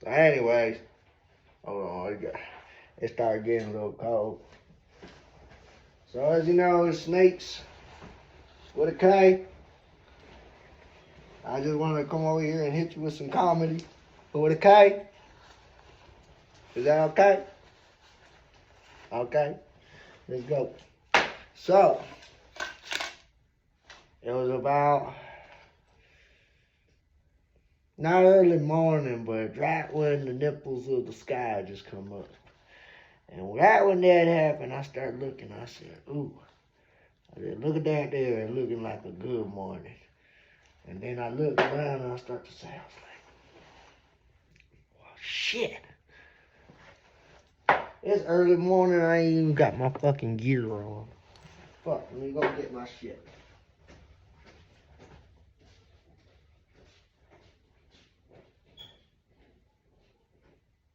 So anyways, hold on, it started getting a little cold. So as you know, it's Snakes with a K. I just wanted to come over here and hit you with some comedy. But with a K. Is that okay? Okay. Let's go. So, it was about, not early morning, but right when the nipples of the sky just come up. And right when that happened, I started looking. I said, ooh. I said, look at that there, looking like a good morning. And then I looked around and I started to say, I was like, well, shit. It's early morning, I ain't even got my fucking gear on. Fuck, let me go get my shit.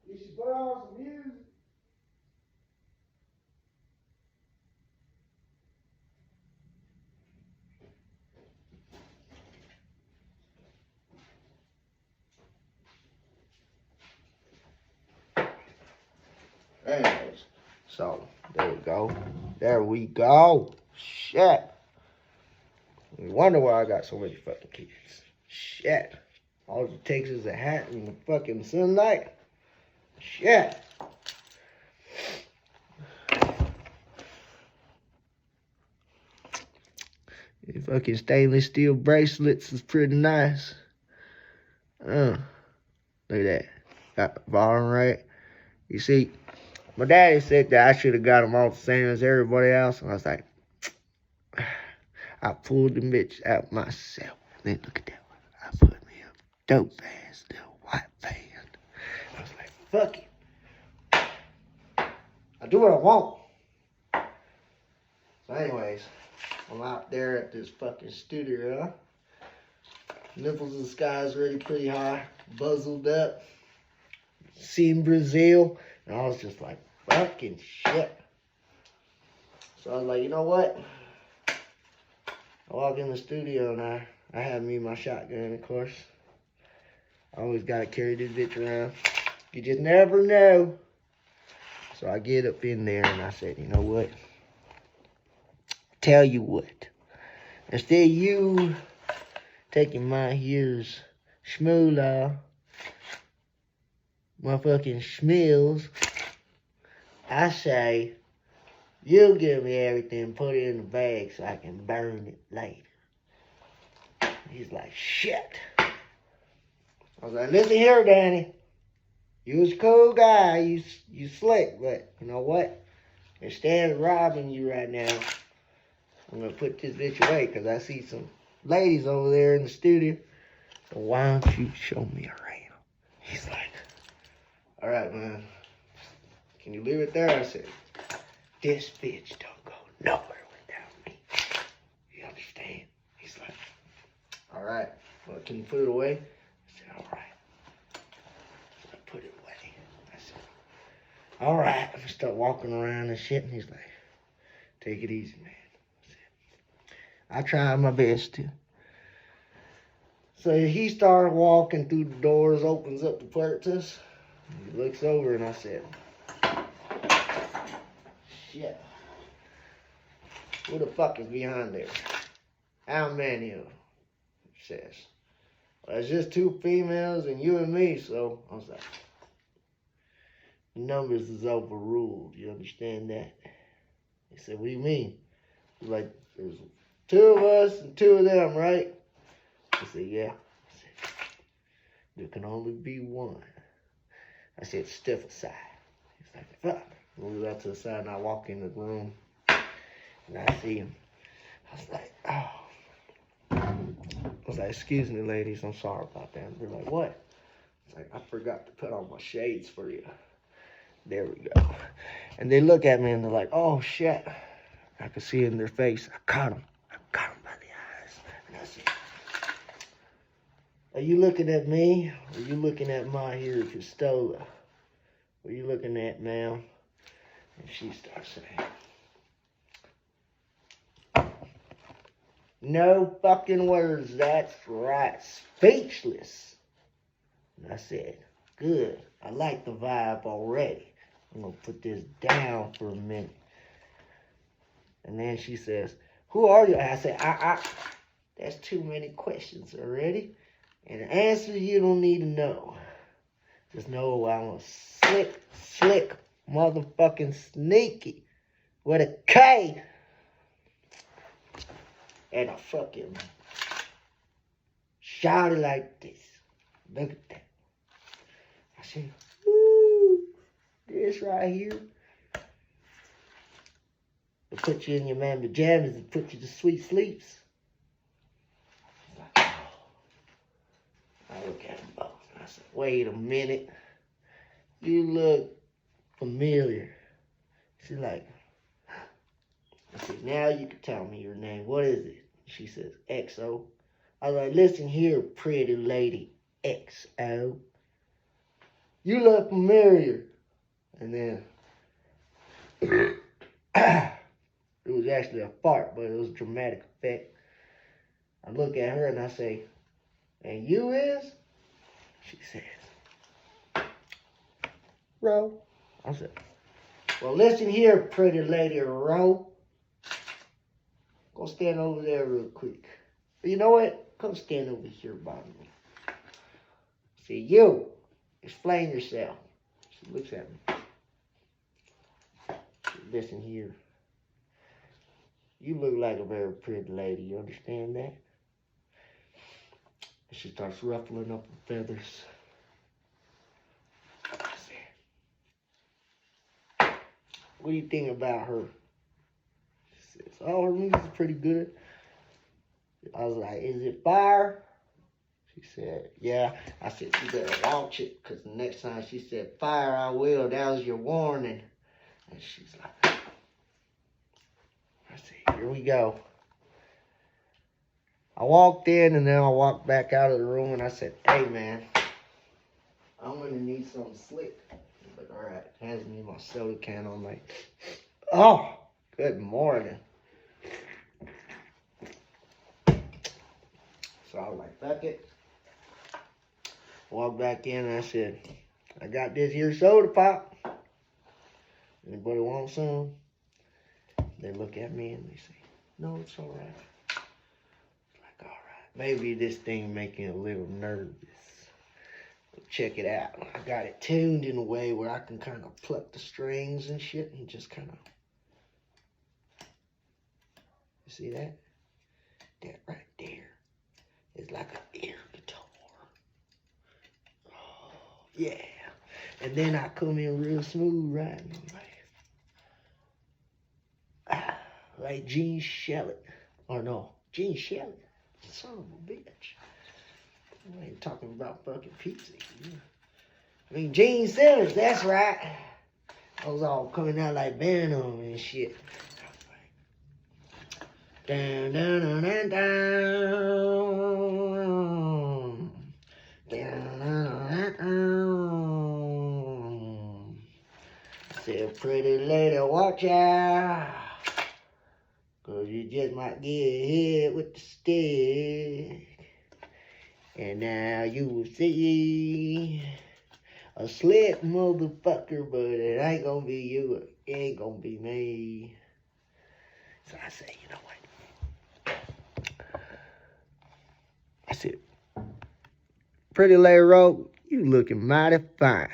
You should put on some music. Anyways, so there we go. There we go. Shit. No wonder why I got so many fucking kids. Shit. All it takes is a hat and the fucking sunlight. Shit. The fucking stainless steel bracelets is pretty nice. Look at that. Got the bottom right. You see, my daddy said that I should have got them all the same as everybody else. And I was like, I pulled the bitch out myself. And then look at that one. I put me a dope ass little white band. I was like, fuck it. I do what I want. So anyways, I'm out there at this fucking studio. Nipples in the sky is already pretty high. Buzzled up. Seen Brazil. And I was just like, fucking shit. So I was like, you know what? I walk in the studio and I have me my shotgun, of course. I always gotta carry this bitch around. You just never know. So I get up in there and I said, you know what? Tell you what. Instead of you taking my here's schmoolah, my fucking schmills, I say, you give me everything, put it in the bag so I can burn it later. He's like, shit. I was like, listen here, Danny. You was a cool guy. You slick, but you know what? Instead of robbing you right now, I'm going to put this bitch away because I see some ladies over there in the studio. So why don't you show me around? He's like, all right, man. Can you leave it there? I said, this bitch don't go nowhere without me. You understand? He's like, all right. Well, can you put it away? I said, all right. So I put it away. I said, all right. I start walking around and shit. And he's like, take it easy, man. I tried my best to. So he started walking through the doors, opens up the purchase. He looks over and I said, shit. Who the fuck is behind there? How many of them? He says, well, it's just 2 females and you and me. So I was like, numbers is overruled. You understand that? He said, what do you mean? He's like, there's 2 of us and 2 of them, right? I said, yeah. I said, there can only be 1. I said, step aside. He's like, fuck. I move out to the side and I walk in the room and I see him. I was like, oh. I was like, excuse me, ladies, I'm sorry about that. And they're like, what? It's like, I forgot to put on my shades for you. There we go. And they look at me and they're like, oh, shit. I could see it in their face. I caught him. I caught him by the eyes. And I said, are you looking at me? Or are you looking at my here pistola? What are you looking at, ma'am? And she starts saying, no fucking words. That's right. Speechless. And I said, good. I like the vibe already. I'm gonna put this down for a minute. And then she says, who are you? And I said, that's too many questions already. And the answer you don't need to know. Just know I'm a slick, motherfucking sneaky with a K and a fucking shout it like this. Look at that. I said, ooh, this right here. It'll put you in your man pajamas and put you to sweet sleeps. I look at them both. I said, wait a minute. You look familiar. She's like, I said, now you can tell me your name. What is it? She says, XO. I was like, listen here, pretty lady, XO. You look familiar. And then, it was actually a fart, but it was a dramatic effect. I look at her and I say, and you is? She says, Ro. I said, well, listen here, pretty lady Ro. Go stand over there real quick. You know what? Come stand over here by me. See, you, explain yourself. She looks at me. Listen here. You look like a very pretty lady. You understand that? And she starts ruffling up her feathers. I said, what do you think about her? She says, oh, her music's pretty good. I was like, is it fire? She said, yeah. I said, you better launch it, because the next time she said, fire, I will. That was your warning. And she's like, I said, here we go. I walked in, and then I walked back out of the room, and I said, hey, man, I'm going to need something slick. But all right, hands me my soda can. I'm like, oh, good morning. So I was like, fuck it. Walked back in and I said, I got this here soda pop. Anybody want some? They look at me and they say, no, it's all right. It's like, all right. Maybe this thing making a little nervous. But check it out. I got it tuned in a way where I can kind of pluck the strings and shit and just kind of. You see that? That right there. It's like an air guitar. Oh, yeah. And then I come in real smooth, right? And I'm like Gene Shalit. Or no, Gene Shalit. Son of a bitch. I ain't talking about fucking pizza. I mean, Gene Simmons, that's right. I was all coming out like Venom and shit. Down, down, down, down, down. Down, down, down. Said, pretty lady, watch out. Cause you just might get hit with the stick. And now you will see a slick motherfucker, but it ain't gonna be you. It ain't gonna be me. So I say, you know what? I said, pretty lady Ro, you looking mighty fine.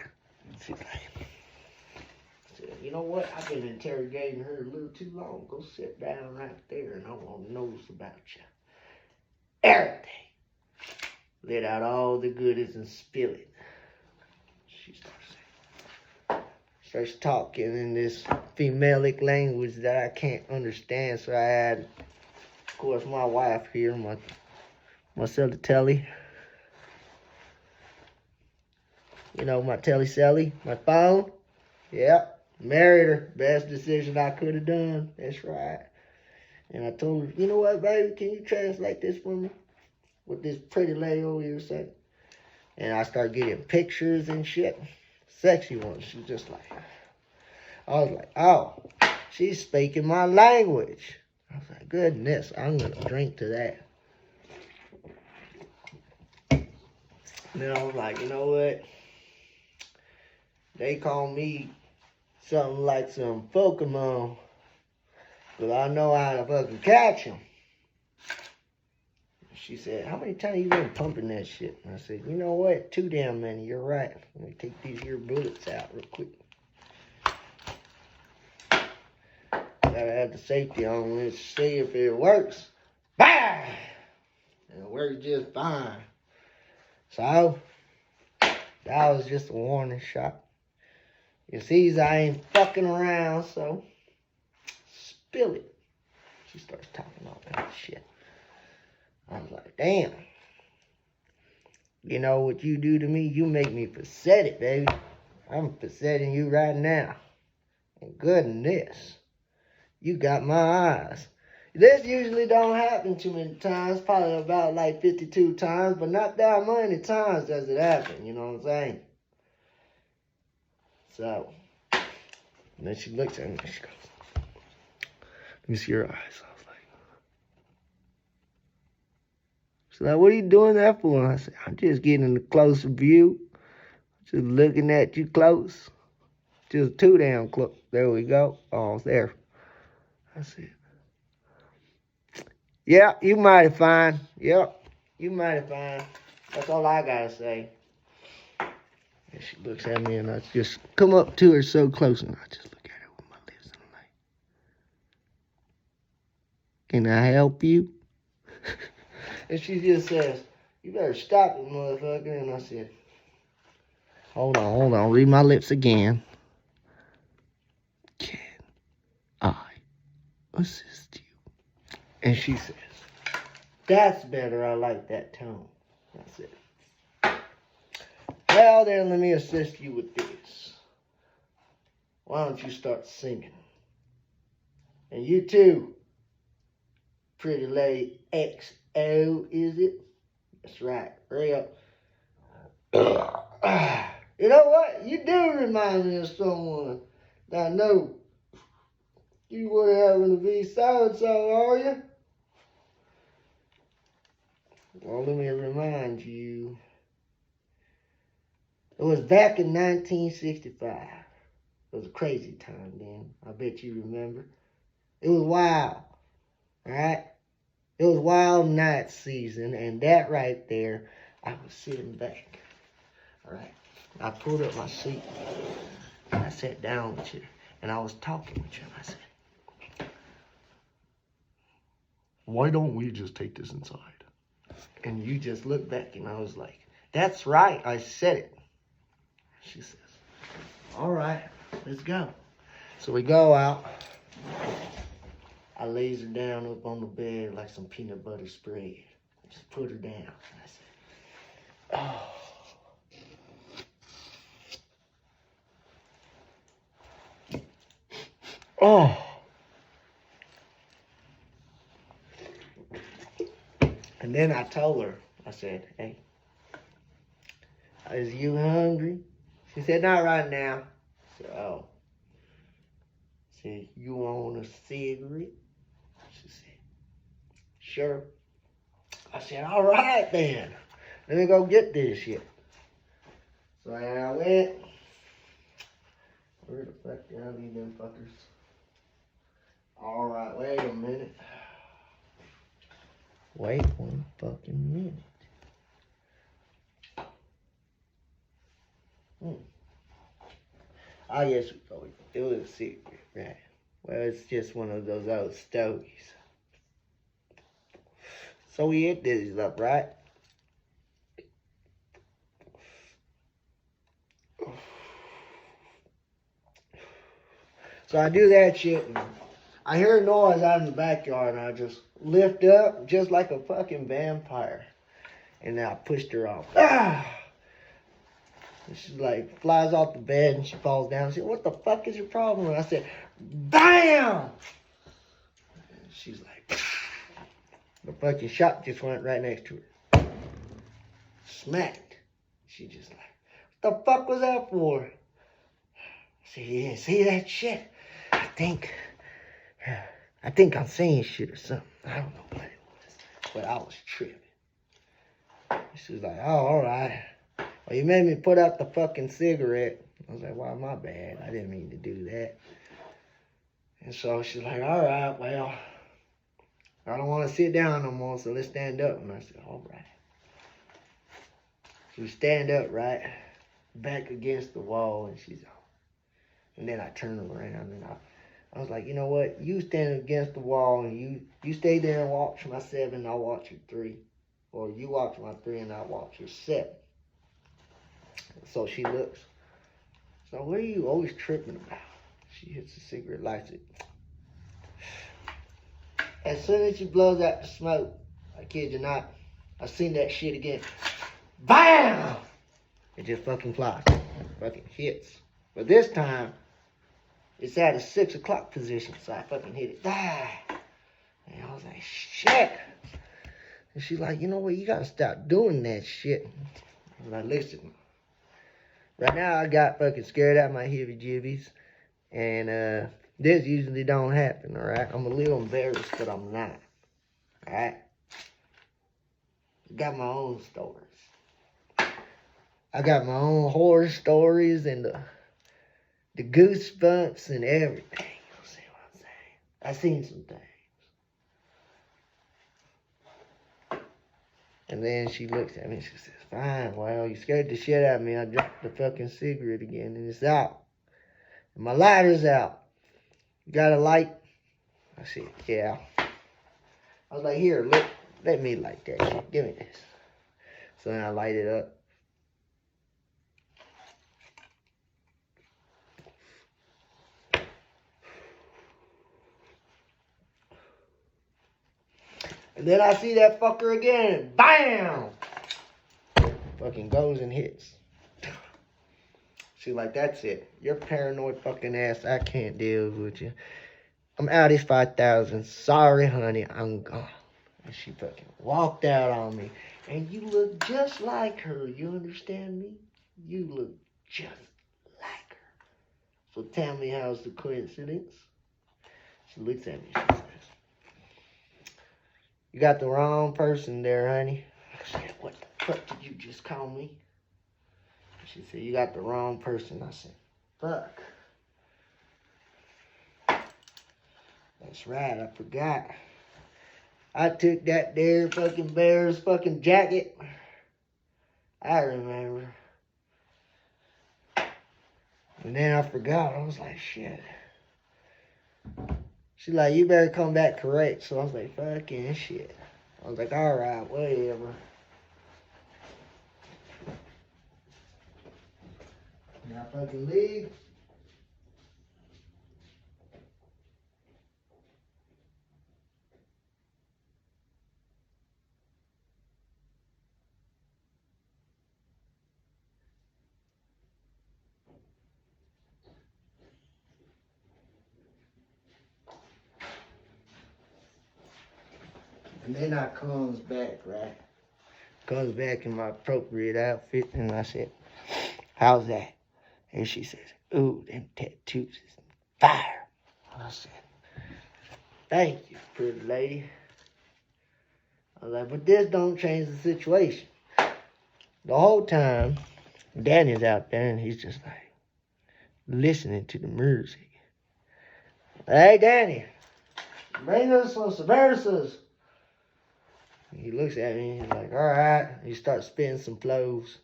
She's like, I said, you know what? I've been interrogating her a little too long. Go sit down right there and I want to know about you. Everything. Let out all the goodies and spill it. She starts talking in this femalic language that I can't understand. So I had, of course, my wife here, my telly. You know, my telly, my phone. Yep, married her. Best decision I could have done. That's right. And I told her, you know what, baby, can you translate this for me? What this pretty lady over here said. And I started getting pictures and shit. Sexy ones. She's just like, I was like, oh, she's speaking my language. I was like, goodness, I'm going to drink to that. And then I was like, you know what? They call me something like some Pokemon. But I know how to fucking catch them. She said, how many times you been pumping that shit? And I said, you know what? Too damn many. You're right. Let me take these here bullets out real quick. Gotta have the safety on. Let's see if it works. Bah! It worked just fine. So, that was just a warning shot. You see, I ain't fucking around, so spill it. She starts talking all kind of shit. I was like, damn. You know what you do to me? You make me pathetic, baby. I'm pathetic you right now. And goodness, you got my eyes. This usually don't happen too many times. Probably about like 52 times, but not that many times does it happen. You know what I'm saying? So, and then she looks at me and she goes, let me see your eyes. I was like, she's like, what are you doing that for? And I said, I'm just getting a closer view. Just looking at you close. Just too damn close. There we go. Oh, there. I said, yeah, you mighty fine. Yep, you mighty fine. That's all I gotta say. And she looks at me and I just come up to her so close and I just look at her with my lips and I'm like, can I help you? And she just says, you better stop it, motherfucker. And I said, hold on. Read my lips again. Can I assist you? And she says, that's better. I like that tone. That's it. Well, then let me assist you with this. Why don't you start singing? And you too, pretty lady XO, is it? That's right. Hurry up. You know what? You do remind me of someone that I know. You were having to be so-and-so, are you? Well, let me remind you. It was back in 1965. It was a crazy time then. I bet you remember. It was wild. Alright? It was wild night season, and that right there, I was sitting back. Alright? I pulled up my seat, and I sat down with you, and I was talking with you, and I said, why don't we just take this inside? And you just looked back, and I was like, that's right, I said it. She says, all right, let's go. So we go out. I lays her down up on the bed like some peanut butter spread. Just put her down. I said, oh. And then I told her, I said, hey, is you hungry? She said, not right now. I said, oh. I said, you want a cigarette? She said, sure. I said, all right then. Let me go get this shit. So I went. Where the fuck did I leave them fuckers? All right, wait a minute. Wait one fucking minute. I guess it was a secret, right? Well, it's just one of those old stories. So we hit this up, right? So I do that shit, and I hear a noise out in the backyard, and I just lift up just like a fucking vampire. And then I pushed her off. Ah! And she like flies off the bed and she falls down. She said, what the fuck is your problem? And I said, BAM! And she's like, the fucking shot just went right next to her. Smacked. She just like, what the fuck was that for? I said, yeah, see that shit? I think I'm saying shit or something. I don't know what it was, but I was tripping. She was like, oh, all right. Well, you made me put out the fucking cigarette. I was like, "Why, my bad. I didn't mean to do that." And so she's like, "All right, well, I don't want to sit down no more, so let's stand up." And I said, "All right." So we stand up, right, back against the wall, and she's on. And then I turn around, and I was like, "You know what? You stand against the wall, and you stay there and watch my 7, I'll watch your 3. Or you watch my 3, and I'll watch your 7. So she looks. So what are you always tripping about? She hits the cigarette, lights it. As soon as she blows out the smoke, I kid you not, I seen that shit again. BAM! It just fucking flies. It fucking hits. But this time, it's at a 6 o'clock position, so I fucking hit it. And I was like, shit. And she's like, "You know what? You gotta stop doing that shit." I was like, "Listen. Right now, I got fucking scared out of my heebie-jeebies. And this usually don't happen, alright? I'm a little embarrassed, but I'm not. Alright? I got my own stories. I got my own horror stories and the goosebumps and everything. You see what I'm saying? I seen some things." And then she looks at me and she says, "Fine, well, you scared the shit out of me. I dropped the fucking cigarette again and it's out. And my lighter's out. You got a light?" I said, "Yeah." I was like, "Here, let me light that shit. Give me this." So then I light it up. And then I see that fucker again. BAM! Fucking goes and hits. She's like, "That's it. You're paranoid fucking ass. I can't deal with you. I'm out his 5,000. Sorry, honey. I'm gone." And she fucking walked out on me. And you look just like her. You understand me? You look just like her. So tell me, how's the coincidence? She looks at me. She says, "You got the wrong person there, honey." I said, "What the fuck did you just call me?" She said, "You got the wrong person." I said, "Fuck. That's right, I forgot. I took that there fucking bear's fucking jacket. I remember." And then I forgot. I was like, shit. She's like, "You better come back correct." So I was like, fucking shit. I was like, all right, whatever. And I fucking leave. And then I comes back, right? Comes back in my appropriate outfit. And I said, "How's that?" And she says, "Ooh, them tattoos is fire." I said, "Thank you, pretty lady." I was like, "But this don't change the situation." The whole time, Danny's out there and he's just like listening to the music. "Hey, Danny, bring us some cervezas." He looks at me and he's like, all right. He starts spinning some flows.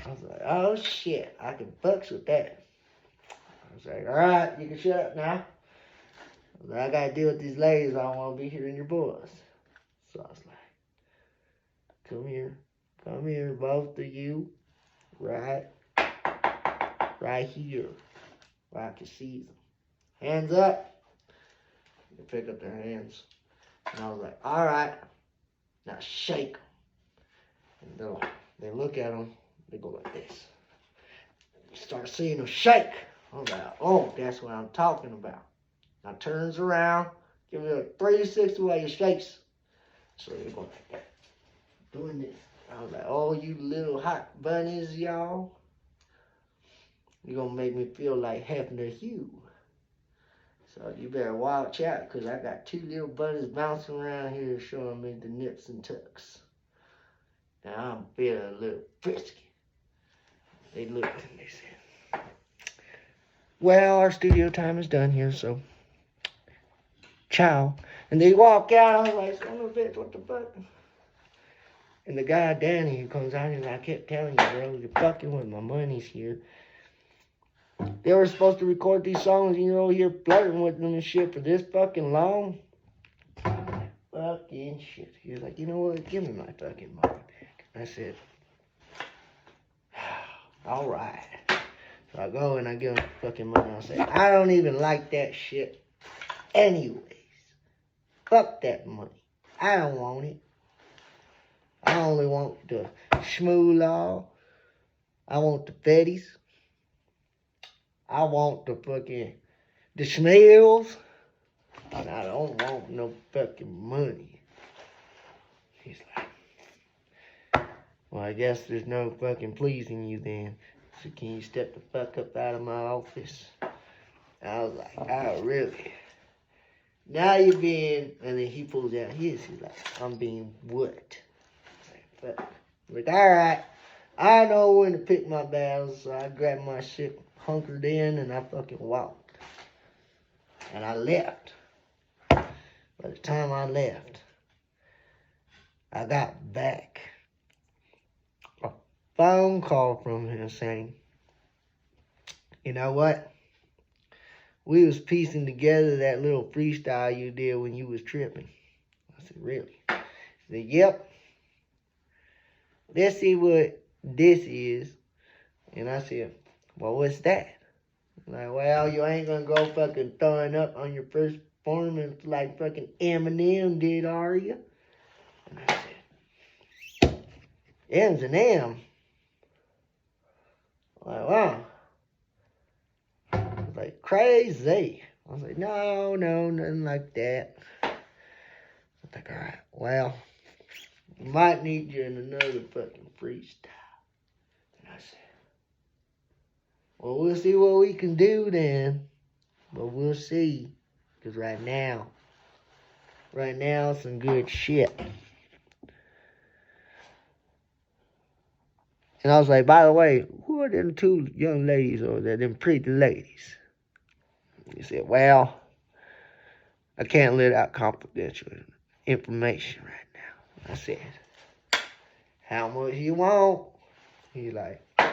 I was like, oh shit, I can fucks with that. I was like, all right, you can shut up now. I was like, I gotta deal with these ladies. I don't want to be hearing your voice. So I was like, come here, both of you, right here, where I can see them. Hands up. They pick up their hands. And I was like, all right, now shake them. And they look at them, they go like this. You start seeing them shake. I was like, oh, that's what I'm talking about. Now turns around, give me a 360 while you shakes. So they're going like that, doing this. I was like, oh, you little hot bunnies, y'all. You're going to make me feel like Hefner Hugh. So you better watch out, because I got 2 little bunnies bouncing around here showing me the nips and tucks. Now I'm feeling a little frisky. They looked and they said, well, our studio time is done here, so ciao. And they walk out. I was like, son of a bitch, what the fuck? And the guy, Danny, who comes out, and I kept telling you, bro, you're fucking with my money's here. They were supposed to record these songs, you know, you're flirting with them and shit for this fucking long. Fucking shit. He was like, you know what, give me my fucking money back. I said, all right. So I go and I give him the fucking money. I say, I don't even like that shit anyways. Fuck that money. I don't want it. I only want the schmoolah. I want the fetties. I want the smells. And I don't want no fucking money. He's like, well, I guess there's no fucking pleasing you then. So can you step the fuck up out of my office? I was like, oh, really? Now you're being, and then he pulls out his. He's like, I'm being what? Like, all right, I know when to pick my battles, so I grabbed my shit, hunkered in, and I fucking walked. And I left. By the time I left, I got back a phone call from him saying, you know what? We was piecing together that little freestyle you did when you was tripping. I said, really? He said, yep. Let's see what this is. And I said, well, what's that? Like, well, you ain't gonna go fucking throwing up on your first performance like fucking Eminem did, are you? And I said, M's and M. Like, wow. I was like, crazy. I was like, no, nothing like that. I was like, all right, well, might need you in another fucking freestyle. And I said, well, we'll see what we can do then. But we'll see. Because right now, some good shit. And I was like, by the way, who are them two young ladies over there, them pretty ladies? He said, well, I can't let out confidential information right now. I said, how much you want? He's like, all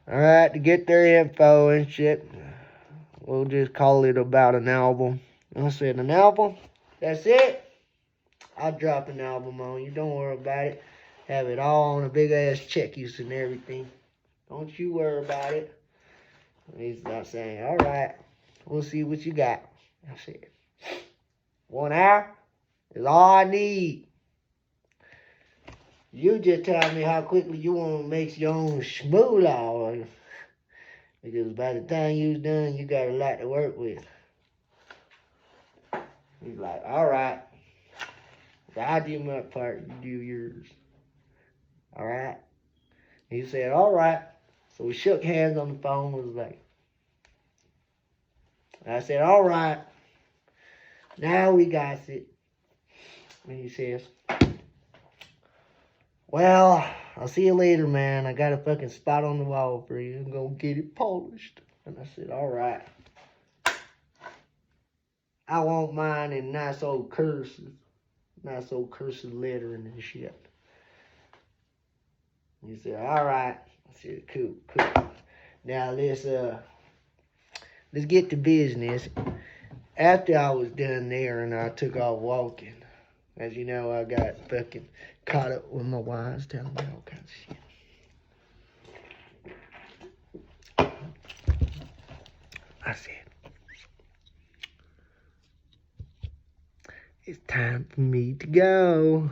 right, to get their info and shit, we'll just call it about an album. And I said, an album? That's it? I'll drop an album on you. Don't worry about it. Have it all on a big-ass check use and everything. Don't you worry about it. And he's not saying, all right, we'll see what you got. I said, 1 hour is all I need. You just tell me how quickly you want to make your own schmoolah. Because by the time you're done, you got a lot to work with. He's like, all right. I'll do my part, you do yours. All right? He said, all right. So we shook hands on the phone. Was like, I said, all right. Now we got it. And he says, well, I'll see you later, man. I got a fucking spot on the wall for you. I'm going to get it polished. And I said, all right. I want mine in nice old cursive. Nice old cursive lettering and shit. He said, all right. I said, cool. Now let's get to business. After I was done there and I took off walking, as you know, I got fucking caught up with my wives telling me all kinds of shit. I said, it's time for me to go.